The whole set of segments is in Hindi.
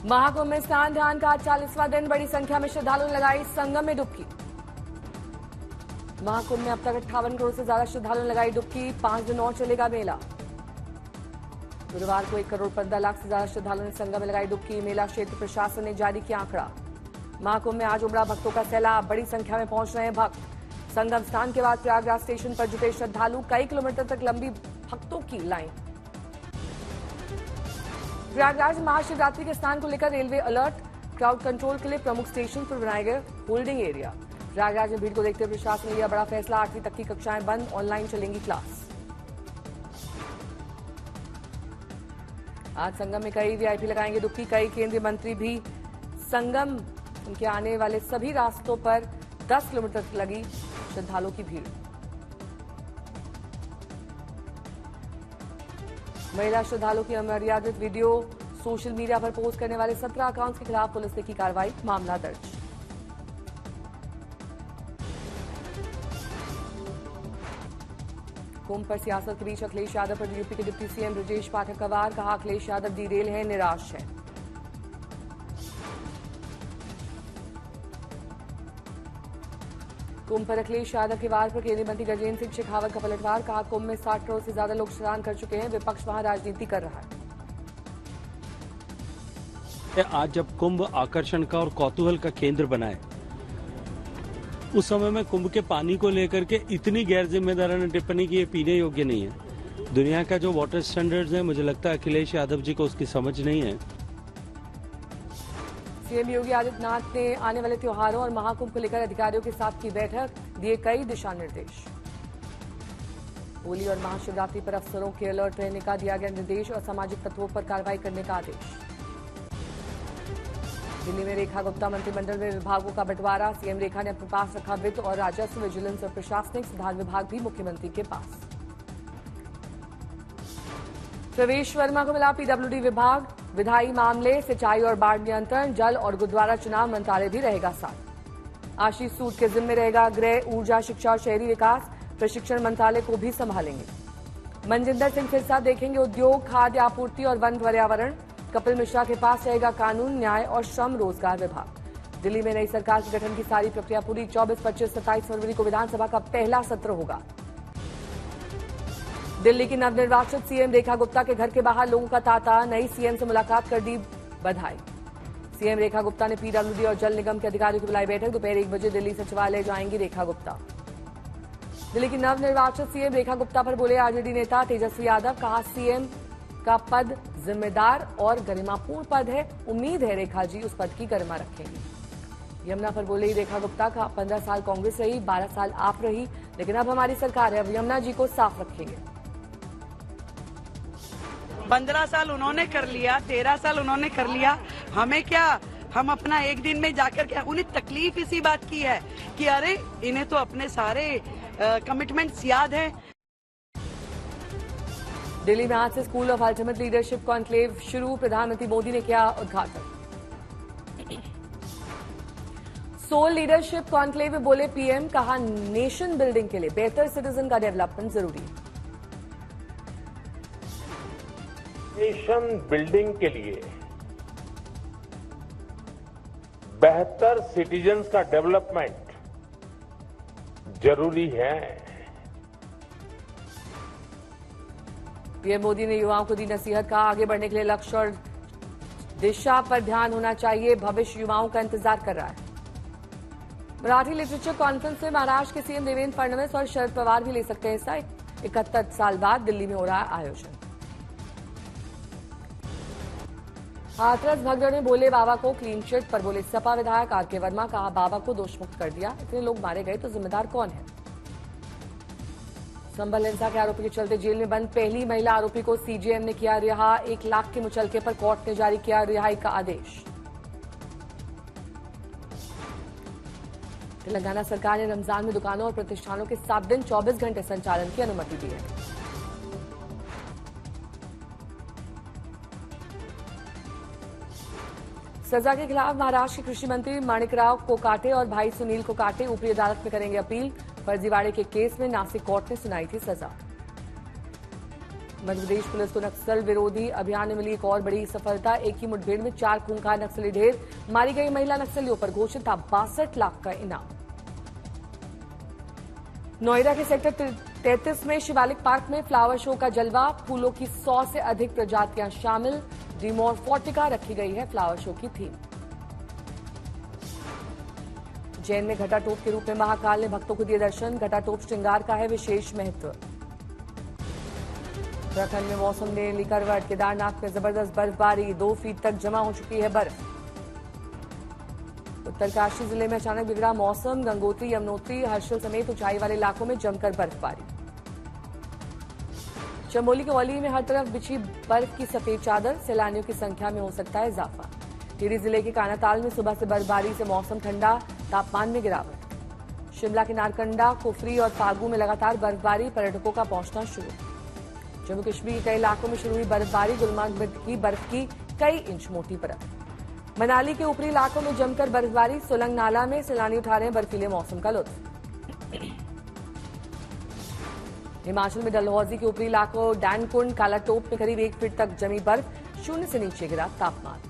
महाकुंभ में स्नान ध्यान का 40वां दिन, बड़ी संख्या में श्रद्धालुओं ने लगाई संगम में डुबकी। महाकुंभ में अब तक 58 करोड़ से ज्यादा श्रद्धालुओं ने लगाई डुबकी। 5 दिन और चलेगा मेला। गुरुवार को 1 करोड़ 15 लाख से ज्यादा श्रद्धालुओं ने संगम में लगाई डुबकी। मेला क्षेत्र प्रशासन ने जारी किया आंकड़ा। महाकुंभ में आज उमड़ा भक्तों का सैलाब, बड़ी संख्या में पहुंच रहे हैं भक्त। संगम स्नान के बाद प्रयागराज स्टेशन पर जुटे श्रद्धालु, कई किलोमीटर तक लंबी भक्तों की लाइन। प्रयागराज महाशिवरात्रि के स्नान को लेकर रेलवे अलर्ट, क्राउड कंट्रोल के लिए प्रमुख स्टेशन पर बनाए गए होल्डिंग एरिया। प्रयागराज में भीड़ को देखते हुए प्रशासन ने लिया बड़ा फैसला, 8वीं तक की कक्षाएं बंद, ऑनलाइन चलेंगी क्लास। आज संगम में कई वीआईपी लगाएंगे डुबकी। कई केंद्रीय मंत्री भी संगम उनके आने वाले सभी रास्तों पर 10 किलोमीटर तक लगी श्रद्धालुओं की भीड़। महिला श्रद्धालुओं की अमर्यादित वीडियो सोशल मीडिया पर पोस्ट करने वाले 17 अकाउंट्स के खिलाफ पुलिस ने की कार्रवाई, मामला दर्ज। कुंभ पर सियासत के बीच अखिलेश यादव पर यूपी के डिप्टी सीएम ब्रजेश पाठक का वार, कहा अखिलेश यादव डीरेल है, निराश है। कुंभ पर अखिलेश यादव के वार पर केंद्रीय मंत्री गजेंद्र सिंह शेखावत का पलटवार, कहा कुंभ में 60 करोड़ से ज्यादा लोग स्नान कर चुके हैं, विपक्ष वहां राजनीति कर रहा है। आज जब कुंभ आकर्षण का और कौतूहल का केंद्र बना है, उस समय में कुंभ के पानी को लेकर के इतनी गैर जिम्मेदाराना टिप्पणी की ये पीने योग्य नहीं है। दुनिया का जो वाटर स्टैंडर्ड्स है, मुझे लगता है अखिलेश यादव जी को उसकी समझ नहीं है। सीएम योगी आदित्यनाथ ने आने वाले त्योहारों और महाकुंभ को लेकर अधिकारियों के साथ की बैठक, दिए कई दिशा निर्देश। होली और महाशिवरात्रि पर अफसरों के अलर्ट रहने का दिया गया निर्देश और सामाजिक तत्वों पर कार्रवाई करने का आदेश। दिल्ली में रेखा गुप्ता मंत्रिमंडल में विभागों का बंटवारा, सीएम रेखा ने अपने पास रखा वित्त और राजस्व, विजिलेंस और प्रशासनिक सुधार विभाग भी मुख्यमंत्री के पास। प्रवेश वर्मा को मिला पीडब्ल्यूडी विभाग, विधायी मामले, सिंचाई और बाढ़ नियंत्रण, जल और गुरुद्वारा चुनाव मंत्रालय भी रहेगा साथ। आशीष सूद के जिम्मे रहेगा गृह, ऊर्जा, शिक्षा और शहरी विकास, प्रशिक्षण मंत्रालय को भी संभालेंगे। मनजिंदर सिंह सिरसा देखेंगे उद्योग, खाद्य आपूर्ति और वन पर्यावरण। कपिल मिश्रा के पास रहेगा कानून, न्याय और श्रम रोजगार विभाग। दिल्ली में नई सरकार के गठन की सारी प्रक्रिया पूरी, 24, 25, 27 फरवरी को विधानसभा का पहला सत्र होगा। दिल्ली की नवनिर्वाचित सीएम रेखा गुप्ता के घर के बाहर लोगों का तांता, नई सीएम से मुलाकात कर दी बधाई। सीएम रेखा गुप्ता ने पीडब्ल्यूडी और जल निगम के अधिकारियों की बुलाई बैठक, दोपहर 1 बजे दिल्ली सचिवालय जाएंगी रेखा गुप्ता। दिल्ली की नवनिर्वाचित सीएम रेखा गुप्ता पर बोले आरजेडी नेता तेजस्वी यादव, कहा सीएम का पद जिम्मेदार और गरिमापूर्ण पद है, उम्मीद है रेखा जी उस पद की गरिमा रखेंगी। यमुना पर बोले रेखा गुप्ता, कहा 15 साल कांग्रेस रही, 12 साल आप रही, लेकिन अब हमारी सरकार है, अब यमुना जी को साफ रखेंगे। 15 साल उन्होंने कर लिया, 13 साल उन्होंने कर लिया, हमें क्या, हम अपना एक दिन में जाकर के, उन्हें तकलीफ इसी बात की है कि अरे इन्हें तो अपने सारे कमिटमेंट्स याद हैं। दिल्ली में आज से school of ultimate leadership conclave शुरू, प्रधानमंत्री मोदी ने किया उद्घाटन। सोल लीडरशिप कॉन्क्लेव में बोले पीएम, कहा नेशन बिल्डिंग के लिए बेहतर सिटीजन का डेवलपमेंट जरूरी। नेशन बिल्डिंग के लिए बेहतर सिटीजन्स का डेवलपमेंट जरूरी है। पीएम मोदी ने युवाओं को दी नसीहत, कहा आगे बढ़ने के लिए लक्ष्य और दिशा पर ध्यान होना चाहिए, भविष्य युवाओं का इंतजार कर रहा है। मराठी लिटरेचर कॉन्फ्रेंस में महाराष्ट्र के सीएम देवेंद्र फडणवीस और शरद पवार भी ले सकते हैं हिस्सा। 71 साल बाद दिल्ली में हो रहा है आयोजन। हाथरस भगदड़ में बोले बाबा को क्लीन चिट पर बोले सपा विधायक आरके वर्मा, कहा बाबा को दोषमुक्त कर दिया, इतने लोग मारे गए तो जिम्मेदार कौन है। संभल हिंसा के आरोपी के चलते जेल में बंद पहली महिला आरोपी को सीजेएम ने किया रिहा, 1 लाख के मुचलके पर कोर्ट ने जारी किया रिहाई का आदेश। तेलंगाना सरकार ने रमजान में दुकानों और प्रतिष्ठानों के 7 दिन 24 घंटे संचालन की अनुमति दी है। सजा के खिलाफ महाराष्ट्र के कृषि मंत्री माणिकराव कोकाटे और भाई सुनील कोकाटे ऊपरी अदालत में करेंगे अपील। फर्जीवाड़े के केस में नासिक कोर्ट ने सुनाई थी सजा। मध्य प्रदेश पुलिस को नक्सल विरोधी अभियान में मिली एक और बड़ी सफलता। एक ही मुठभेड़ में 4 खूंखार नक्सली ढेर। मारी गई महिला नक्सलियों पर घोषित था 62 लाख का इनाम। नोएडा के सेक्टर 33 में शिवालिक पार्क में फ्लावर शो का जलवा। फूलों की 100 से अधिक प्रजातियां शामिल। डिमोरफोर्टिका रखी गई है फ्लावर शो की थीम। जैन में घटाटोप के रूप में महाकाल ने भक्तों को दिए दर्शन। घटाटोप श्रृंगार का है विशेष महत्व। उत्तराखंड में मौसम ने ली करवट। केदारनाथ में जबरदस्त बर्फबारी। 2 फीट तक जमा हो चुकी है बर्फ। उत्तरकाशी जिले में अचानक बिगड़ा मौसम। गंगोत्री, यमुनोत्री, हर्षिल समेत ऊंचाई वाले इलाकों में जमकर बर्फबारी। चमोली के औली में हर तरफ बिछी बर्फ की सफेद चादर। सैलानियों की संख्या में हो सकता है इजाफा। टिहरी जिले के कानाताल में सुबह से बर्फबारी से मौसम ठंडा। तापमान में गिरावट। शिमला के नारकंडा, कुफरी और फागू में लगातार बर्फबारी। पर्यटकों का पहुंचना शुरू। जम्मू कश्मीर के कई इलाकों में शुरू हुई बर्फबारी। गुलमर्ग में की बर्फ की कई इंच मोटी परत। मनाली के ऊपरी इलाकों में जमकर बर्फबारी। सोलंग नाला में सैलानी उठा रहे हैं बर्फीले मौसम का लुत्फ। हिमाचल में डलहौजी के ऊपरी इलाकों डैनकुंड, कालाटोप में करीब 1 फीट तक जमी बर्फ। 0 से नीचे गिरा तापमान।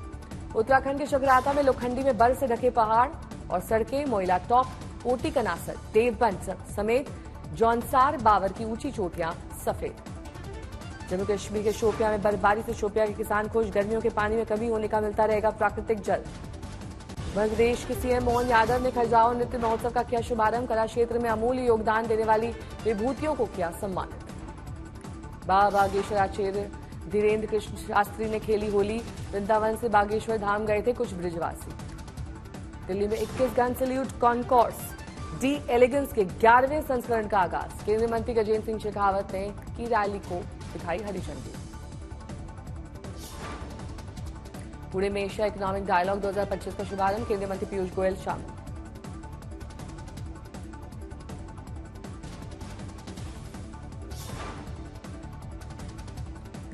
उत्तराखंड के चकराता में लोखंडी में बर्फ से ढके पहाड़ और सड़कें। मोइला टॉप, कोटी कनासर, देवबंद समेत जौनसार, बावर की ऊंची चोटियां सफेद। जम्मू कश्मीर के शोपियां में बर्फबारी से शोपियां के किसान खुश। गर्मियों के पानी में कमी होने का मिलता रहेगा प्राकृतिक जल। मध्य प्रदेश के सीएम मोहन यादव ने खजुराहो नृत्य महोत्सव का किया शुभारंभ। कला क्षेत्र में अमूल्य योगदान देने वाली विभूतियों को किया सम्मानित। बाबा बागेश्वर आचार्य धीरेन्द्र कृष्ण शास्त्री ने खेली होली। वृंदावन से बागेश्वर धाम गए थे कुछ ब्रिजवासी। दिल्ली में 21 gun salute Concours de Elegance के 11वें संस्करण का आगाज। केंद्रीय मंत्री गजेंद्र सिंह शेखावत ने की रैली को दिखाई हरी झंडी। पुणे में एशिया इकोनॉमिक डायलॉग 2025 का शुभारंभ। केंद्रीय मंत्री पीयूष गोयल शामिल।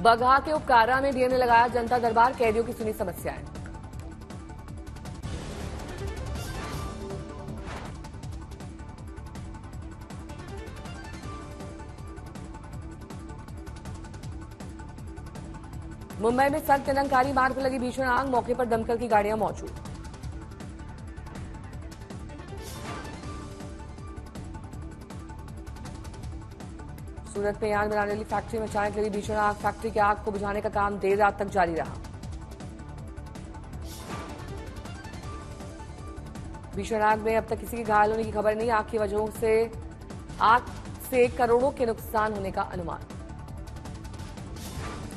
बगहा के उपकारा में डीएम ने लगाया जनता दरबार। कैदियों की सुनी समस्याएं। मुंबई में सख्त निरंकारी मार्ग पर लगी भीषण आग। मौके पर दमकल की गाड़ियां मौजूद। सूरत में यान बनाने वाली फैक्ट्री में अचानक लगी भीषण आग। फैक्ट्री की आग को बुझाने का काम देर रात तक जारी रहा। भीषण आग में अब तक किसी के घायल होने की खबर नहीं। आग की वजहों से आग से करोड़ों के नुकसान होने का अनुमान।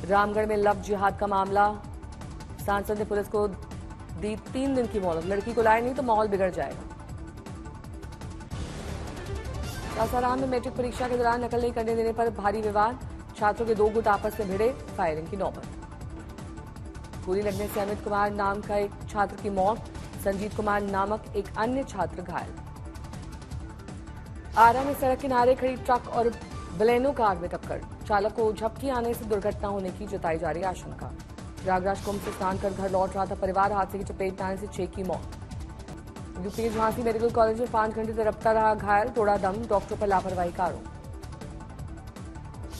रामगढ़ में लव जिहाद का मामला। सांसद ने पुलिस को दी 3 दिन की मोहलत। लड़की को लाए नहीं तो माहौल बिगड़ जाएगा। सासाराम में मैट्रिक परीक्षा के दौरान नकल नहीं करने देने पर भारी विवाद। छात्रों के 2 गुट आपस में भिड़े। फायरिंग की नौबत। गोली लगने से अमित कुमार नाम का एक छात्र की मौत। संजीत कुमार नामक एक अन्य छात्र घायल। आरा में सड़क किनारे खड़ी ट्रक और बलेनो कार में टक्कर। चालक को झपकी आने से दुर्घटना होने की जताई जा रही आशंका। प्रयागराज कुंभ से स्नान कर घर लौट रहा था परिवार। हादसे की चपेट में आने से 6 की मौत। यूपी के झांसी मेडिकल कॉलेज में 5 घंटे तड़पता रहा घायल। तोड़ा दम। डॉक्टर पर लापरवाही का आरोप।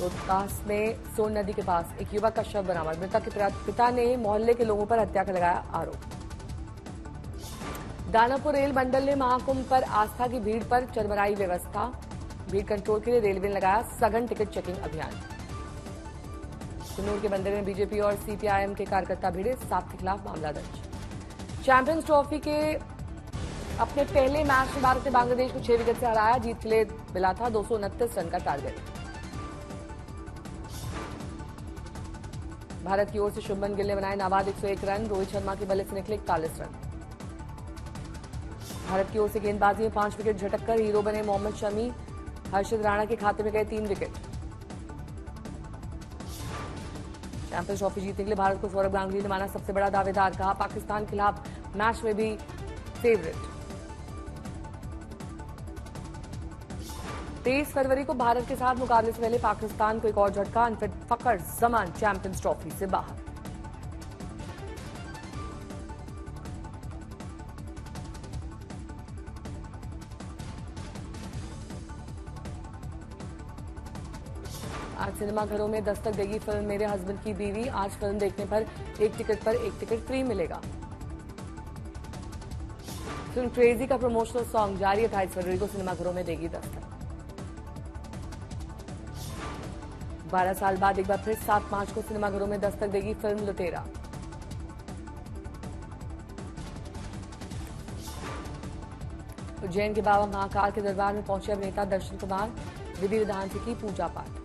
रोहतास में सोन नदी के पास एक युवक का शव बरामद। मृतक के पिता ने मोहल्ले के लोगों पर हत्या का लगाया आरोप। दानापुर रेल मंडल ने महाकुंभ पर आस्था की भीड़ पर चरमराई व्यवस्था। भीड़ कंट्रोल के लिए रेलवे ने लगाया सघन टिकट चेकिंग अभियान। कुन्नूर के बंदर में बीजेपी और सीपीआईएम के कार्यकर्ता भिड़े। 7 के खिलाफ मामला दर्ज। चैंपियंस ट्रॉफी के अपने पहले मैच में भारत ने बांग्लादेश को 6 विकेट से हराया। जीत के लिए मिला था 229 रन का टारगेट। भारत की ओर से शुभमन गिल ने बनाए नाबाद 101 रन। रोहित शर्मा के बल्ले से निकले 41 रन। भारत की ओर से गेंदबाजी में 5 विकेट झटककर हीरो बने मोहम्मद शमी। हर्षित राणा के खाते में गए 3 विकेट। चैंपियंस ट्रॉफी जीतने के लिए भारत को सौरभ गांगुली ने माना सबसे बड़ा दावेदार। कहा पाकिस्तान के खिलाफ मैच में भी फेवरेट। 23 फरवरी को भारत के साथ मुकाबले से पहले पाकिस्तान को एक और झटका। अनफिट फखर जमान चैंपियंस ट्रॉफी से बाहर। आज सिनेमाघरों में दस्तक देगी फिल्म मेरे हस्बैंड की बीवी। आज फिल्म देखने पर एक टिकट फ्री मिलेगा। फिल्म क्रेजी का प्रमोशनल सॉन्ग जारी 28 फरवरी को सिनेमाघरों में देगी दस्तक। 12 साल बाद एक बार फिर 7 मार्च को सिनेमाघरों में दस्तक देगी फिल्म लुटेरा। उज्जैन के बाबा महाकाल के दरबार में पहुंचे अभिनेता दर्शन कुमार। विधि विधान से की पूजा पाठ।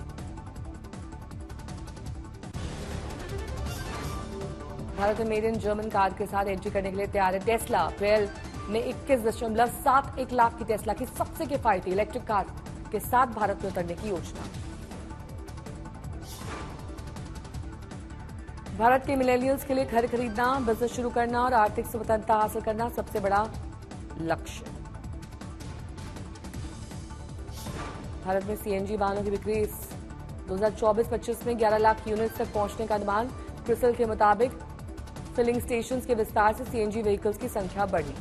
भारत में मेड इन जर्मन कार के साथ एंट्री करने के लिए तैयार है टेस्ला। अप्रैल में 21.71 लाख की टेस्ला की सबसे किफायती इलेक्ट्रिक कार के साथ भारत में उतरने की योजना। भारत के मिलेनियल्स के लिए घर खरीदना, बिजनेस शुरू करना और आर्थिक स्वतंत्रता हासिल करना सबसे बड़ा लक्ष्य। भारत में सीएनजी वाहनों की बिक्री इस 2024-25 में 11 लाख यूनिट्स तक पहुंचने का अनुमान। क्रिसल के मुताबिक फिलिंग स्टेशन के विस्तार से सीएनजी व्हीकल्स की संख्या बढ़ी।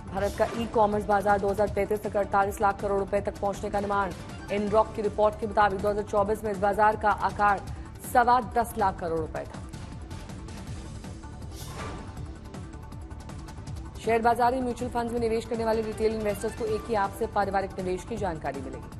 भारत का ई कॉमर्स बाजार 2033 तक 48 लाख करोड़ रुपए तक पहुंचने का अनुमान। इनरॉक की रिपोर्ट के मुताबिक 2024 में इस बाजार का आकार 10.25 लाख करोड़ रुपए था। शेयर बाजार में म्यूचुअल फंड में निवेश करने वाले रिटेल इन्वेस्टर्स को एक ही ऐप से पारिवारिक निवेश की जानकारी मिलेगी।